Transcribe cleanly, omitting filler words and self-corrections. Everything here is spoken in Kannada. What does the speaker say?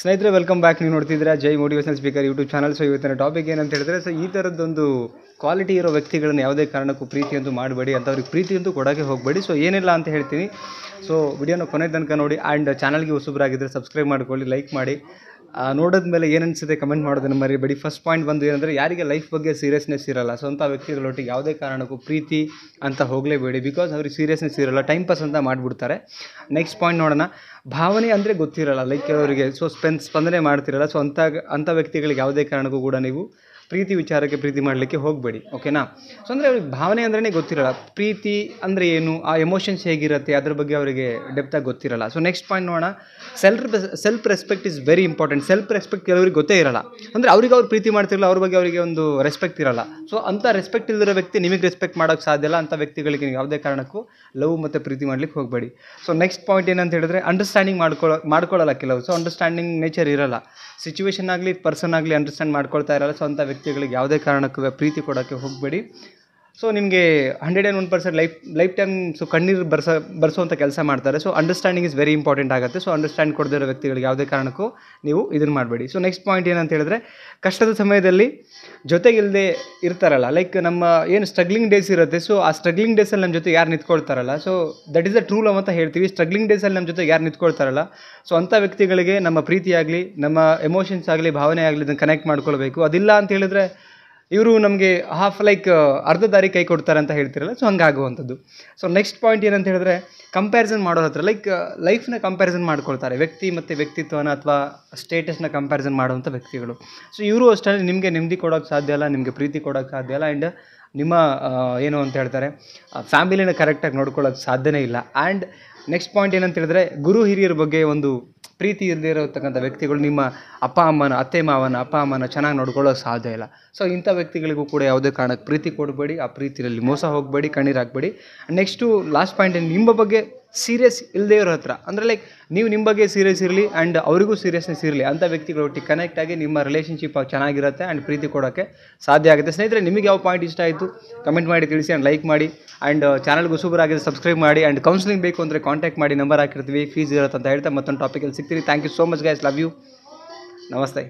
ಸ್ನೇಹಿತರೆ ವೆಲ್ಕಮ್ ಬ್ಯಾಕ್. ನೀವು ನೋಡ್ತಿದ್ದೀರಾ Jai motivational speaker YouTube channel. So ಇವತ್ತಿನ ಟಾಪಿಕ್ ಏನಂತ ಹೇಳಿದ್ರೆ, ಸೊ ಈ ಥರದ್ದೊಂದು ಕ್ವಾಲಿಟಿ ಇರೋ ವ್ಯಕ್ತಿಗಳನ್ನ ಯಾವುದೇ ಕಾರಣಕ್ಕೂ ಪ್ರೀತಿಯಂತೂ ಮಾಡಬೇಡಿ, ಅಂಥವ್ರಿಗೆ ಪ್ರೀತಿಯಂತೂ ಕೊಡೋಕ್ಕೆ ಹೋಗಬೇಡಿ. ಸೊ ಏನಿಲ್ಲ ಅಂತ ಹೇಳ್ತೀನಿ. ಸೊ ವಿಡಿಯೋನ ಕೊನೆ ತನಕ ನೋಡಿ ಆ್ಯಂಡ್ ಚಾನಲ್ಗೆ ಹೊಸಬರಾಗಿದ್ದರೆ ಸಬ್ಸ್ಕ್ರೈಬ್ ಮಾಡ್ಕೊಳ್ಳಿ, ಲೈಕ್ ಮಾಡಿ. ನೋಡಿದ್ಮೇಲೆ ಏನು ಅನಿಸುತ್ತೆ ಕಮೆಂಟ್ ಮಾಡೋದನ್ನು ಮರಿಬೇಡಿ. ಫಸ್ಟ್ ಪಾಯಿಂಟ್ ಬಂದು ಏನಂದರೆ, ಯಾರಿಗೆ ಲೈಫ್ ಬಗ್ಗೆ ಸೀರಿಯಸ್ನೆಸ್ ಇರಲ್ಲ, ಸೊ ಅಂಥ ವ್ಯಕ್ತಿಗಳೊಟ್ಟಿಗೆ ಯಾವುದೇ ಕಾರಣಕ್ಕೂ ಪ್ರೀತಿ ಅಂತ ಹೋಗಲೇಬೇಡಿ. ಬಿಕಾಸ್ ಅವ್ರಿಗೆ ಸೀರಿಯಸ್ನೆಸ್ ಇರಲ್ಲ, ಟೈಮ್ ಪಾಸ್ ಅಂತ ಮಾಡಿಬಿಡ್ತಾರೆ. ನೆಕ್ಸ್ಟ್ ಪಾಯಿಂಟ್ ನೋಡೋಣ. ಭಾವನೆ ಅಂದರೆ ಗೊತ್ತಿರಲ್ಲ, ಲೈಕ್ ಅವರಿಗೆ ಸೊ ಸ್ಪಂದನೆ ಮಾಡ್ತಿರಲ್ಲ. ಸೊ ಅಂಥ ವ್ಯಕ್ತಿಗಳಿಗೆ ಯಾವುದೇ ಕಾರಣಕ್ಕೂ ಕೂಡ ನೀವು ಪ್ರೀತಿ ವಿಚಾರಕ್ಕೆ ಪ್ರೀತಿ ಮಾಡಲಿಕ್ಕೆ ಹೋಗಬೇಡಿ, ಓಕೆನಾ. ಸೊ ಅಂದರೆ ಅವ್ರಿಗೆ ಭಾವನೆ ಅಂದ್ರೇ ಗೊತ್ತಿರಲ್ಲ, ಪ್ರೀತಿ ಅಂದರೆ ಏನು, ಆ ಎಮೋಷನ್ಸ್ ಹೇಗಿರುತ್ತೆ ಅದ್ರ ಬಗ್ಗೆ ಅವರಿಗೆ ಡೆಪ್ತಾಗಿ ಗೊತ್ತಿರಲ್ಲ. ಸೊ ನೆಕ್ಸ್ಟ್ ಪಾಯಿಂಟ್ ನೋಡೋಣ. Self respect is very important. Self respect ಕೆಲವರಿಗೆ ಗೊತ್ತೇ ಇರಲ್ಲ, ಅಂದರೆ ಅವ್ರು ಪ್ರೀತಿ ಮಾಡ್ತಿರಲ್ಲ, ಅವ್ರ ಬಗ್ಗೆ ಅವರಿಗೆ ಒಂದು ರೆಸ್ಪೆಕ್ಟ್ ಇರಲ್ಲ. ಸೊ ಅಂಥ ರೆಸ್ಪೆಕ್ಟ್ ಇಲ್ಲದಿರೋ ವ್ಯಕ್ತಿ ನಿಮಗೆ ರೆಸ್ಪೆಕ್ಟ್ ಮಾಡೋಕ್ಕೆ ಸಾಧ್ಯ ಇಲ್ಲ. ಅಂಥ ವ್ಯಕ್ತಿಗಳಿಗೆ ನೀವು ಯಾವುದೇ ಕಾರಣಕ್ಕೂ ಲವ್ ಮತ್ತು ಪ್ರೀತಿ ಮಾಡಲಿಕ್ಕೆ ಹೋಗಬೇಡಿ. ಸೊ ನೆಕ್ಸ್ಟ್ ಪಾಯಿಂಟ್ ಏನಂತ ಹೇಳಿದ್ರೆ, ಅಂಡರ್ಸ್ಟ್ಯಾಂಡಿಂಗ್ ಮಾಡ್ಕೊಳ್ಳಲ್ಲ ಕೆಲವು. ಸೊ ಅಂಡರ್ಸ್ಟ್ಯಾಂಡಿಂಗ್ ನೇಚರ್ ಇರಲ್ಲ, ಸಿಚುವೇಶನ್ ಆಗಲಿ ಪರ್ಸನ್ ಆಗಲಿ ಅಂಡರ್ಸ್ಟ್ಯಾಂಡ್ ಮಾಡ್ಕೊಳ್ತಾ ಇರಲ್ಲ. ಸೊ ಅಂಥ ವ್ಯಕ್ತಿಗಳಿಗೆ ಯಾವುದೇ ಕಾರಣಕ್ಕೂ ಪ್ರೀತಿ ಕೊಡೋಕ್ಕೆ ಹೋಗಬೇಡಿ. ಸೊ ನಿಮಗೆ 101% ಲೈಫ್ ಟೈಮ್ ಸೊ ಕಣ್ಣೀರು ಬರ್ಸೋವಂಥ ಕೆಲಸ ಮಾಡ್ತಾರೆ. So understanding is very important ಆಗುತ್ತೆ. ಸೊ ಅಂಡರ್ಸ್ಟ್ಯಾಂಡ್ ಕೊಡದಿರೋ ವ್ಯಕ್ತಿಗಳಿಗೆ ಯಾವುದೇ ಕಾರಣಕ್ಕೂ ನೀವು ಇದನ್ನು ಮಾಡಬೇಡಿ. ಸೊ ನೆಕ್ಸ್ಟ್ ಪಾಯಿಂಟ್ ಏನಂತ ಹೇಳಿದ್ರೆ, ಕಷ್ಟದ ಸಮಯದಲ್ಲಿ ಜೊತೆಗಿಲ್ಲದೆ ಇರ್ತಾರಲ್ಲ, ಲೈಕ್ ನಮ್ಮ ಏನು ಸ್ಟ್ರಗ್ಲಿಂಗ್ ಡೇಸ್ ಇರುತ್ತೆ, ಸೊ ಆ ಸ್ಟ್ರಗ್ಲಿಂಗ್ ಡೇಸಲ್ಲಿ ನಮ್ಮ ಜೊತೆ ಯಾರು ನಿಂತ್ಕೊಳ್ತಾರಲ್ಲ, so that is the true love ಅಂತ ಹೇಳ್ತೀವಿ. ಸ್ಟ್ರಗ್ಲಿಂಗ್ ಡೇಸಲ್ಲಿ ನಮ್ಮ ಜೊತೆ ಯಾರು ನಿಂತ್ಕೊಳ್ತಾರಲ್ಲ, ಸೊ ಅಂಥ ವ್ಯಕ್ತಿಗಳಿಗೆ ನಮ್ಮ ಪ್ರೀತಿ ಆಗಲಿ, ನಮ್ಮ ಎಮೋಷನ್ಸ್ ಆಗಲಿ, ಭಾವನೆ ಆಗಲಿ ಇದನ್ನು ಕನೆಕ್ಟ್ ಮಾಡ್ಕೊಳ್ಬೇಕು. ಅದಿಲ್ಲ ಅಂತ ಹೇಳಿದ್ರೆ ಇವರು ನಮಗೆ ಅರ್ಧ ದಾರಿ ಕೈ ಕೊಡ್ತಾರೆ ಅಂತ ಹೇಳ್ತಿರಲ್ಲ, ಸೊ ಹಂಗಾಗುವಂಥದ್ದು. ಸೊ ನೆಕ್ಸ್ಟ್ ಪಾಯಿಂಟ್ ಏನಂತ ಹೇಳಿದ್ರೆ, ಕಂಪ್ಯಾರಿಸನ್ ಮಾಡೋರ ಹತ್ರ, ಲೈಫ್ನ ಕಂಪ್ಯಾರಿಸನ್ ಮಾಡ್ಕೊಳ್ತಾರೆ, ವ್ಯಕ್ತಿ ಮತ್ತು ವ್ಯಕ್ತಿತ್ವನ ಅಥವಾ ಸ್ಟೇಟಸ್ನ ಕಂಪ್ಯಾರಿಸನ್ ಮಾಡುವಂಥ ವ್ಯಕ್ತಿಗಳು. ಸೊ ಇವರು ಅಷ್ಟೇ ನಿಮಗೆ ನೆಮ್ಮದಿ ಕೊಡೋಕ್ಕೆ ಸಾಧ್ಯ ಇಲ್ಲ, ನಿಮಗೆ ಪ್ರೀತಿ ಕೊಡೋಕ್ಕೆ ಸಾಧ್ಯ ಇಲ್ಲ, ಆ್ಯಂಡ್ ನಿಮ್ಮ ಏನು ಅಂತ ಹೇಳ್ತಾರೆ ಫ್ಯಾಮಿಲಿನ ಕರೆಕ್ಟಾಗಿ ನೋಡ್ಕೊಳ್ಳೋಕ್ಕೆ ಸಾಧ್ಯನೇ ಇಲ್ಲ. ಆ್ಯಂಡ್ ನೆಕ್ಸ್ಟ್ ಪಾಯಿಂಟ್ ಏನಂತ ಹೇಳಿದ್ರೆ, ಗುರು ಹಿರಿಯರ ಬಗ್ಗೆ ಒಂದು ಪ್ರೀತಿ ಇಲ್ಲದೇ ಇರತಕ್ಕಂಥ ವ್ಯಕ್ತಿಗಳು ನಿಮ್ಮ ಅತ್ತೆ ಮಾವನ ಅಪ್ಪ ಅಮ್ಮನ ಚೆನ್ನಾಗಿ ನೋಡ್ಕೊಳ್ಳೋಕೆ ಸಾಧ್ಯ ಇಲ್ಲ. ಸೊ ಇಂಥ ವ್ಯಕ್ತಿಗಳಿಗೂ ಕೂಡ ಯಾವುದೇ ಕಾರಣಕ್ಕೆ ಪ್ರೀತಿ ಕೊಡಬೇಡಿ, ಆ ಪ್ರೀತಿಯಲ್ಲಿ ಮೋಸ ಹೋಗಬೇಡಿ, ಕಣ್ಣೀರು ಹಾಕಬೇಡಿ. ನೆಕ್ಸ್ಟು ಲಾಸ್ಟ್ ಪಾಯಿಂಟ್, ನಿಮ್ಮ ಬಗ್ಗೆ ಸೀರಿಯಸ್ ಇಲ್ಲದೇ ಇರೋ ಹತ್ರ, ಅಂದರೆ ನೀವು ನಿಮ್ಮ ಬಗ್ಗೆ ಸೀರಿಯಸ್ ಇರಲಿ ಆ್ಯಂಡ್ ಅವರಿಗೂ ಸೀರಿಯಸ್ನೆಸ್ ಇರಲಿ, ಅಂಥ ವ್ಯಕ್ತಿಗಳೊಟ್ಟಿಗೆ ಕನೆಕ್ಟ್ ಆಗಿ ನಿಮ್ಮ ರಿಲೇಷನ್ಶಿಪ್ ಚೆನ್ನಾಗಿರುತ್ತೆ ಆ್ಯಂಡ್ ಪ್ರೀತಿ ಕೊಡೋಕ್ಕೆ ಸಾಧ್ಯ ಆಗುತ್ತೆ. ಸ್ನೇಹಿತರೆ, ನಿಮಗೆ ಯಾವ ಪಾಯಿಂಟ್ ಇಷ್ಟ ಆಯಿತು ಕಮೆಂಟ್ ಮಾಡಿ ತಿಳಿಸಿ ಆ್ಯಂಡ್ ಲೈಕ್ ಮಾಡಿ. ಆ್ಯಂಡ್ ಚಾನಲ್ಗೆ ಹೊಸಬರಾಗಿದೆ ಸಬ್ಸ್ಕ್ರೈಬ್ ಮಾಡಿ. ಆ್ಯಂಡ್ ಕೌನ್ಸಿಲಿಂಗ್ ಬೇಕು ಅಂದರೆ ಕಾಂಟ್ಯಾಕ್ಟ್ ಮಾಡಿ, ನಂಬರ್ ಹಾಕಿರ್ತೀವಿ, ಫೀಸ್ ಇರುತ್ತೆ ಅಂತ ಹೇಳ್ತಾ ಮತ್ತೊಂದು ಟಾಪಿಕಲ್ಲಿ ಸಿಗ್ತೀವಿ. Thank you so much guys, love you, ನಮಸ್ತೆ.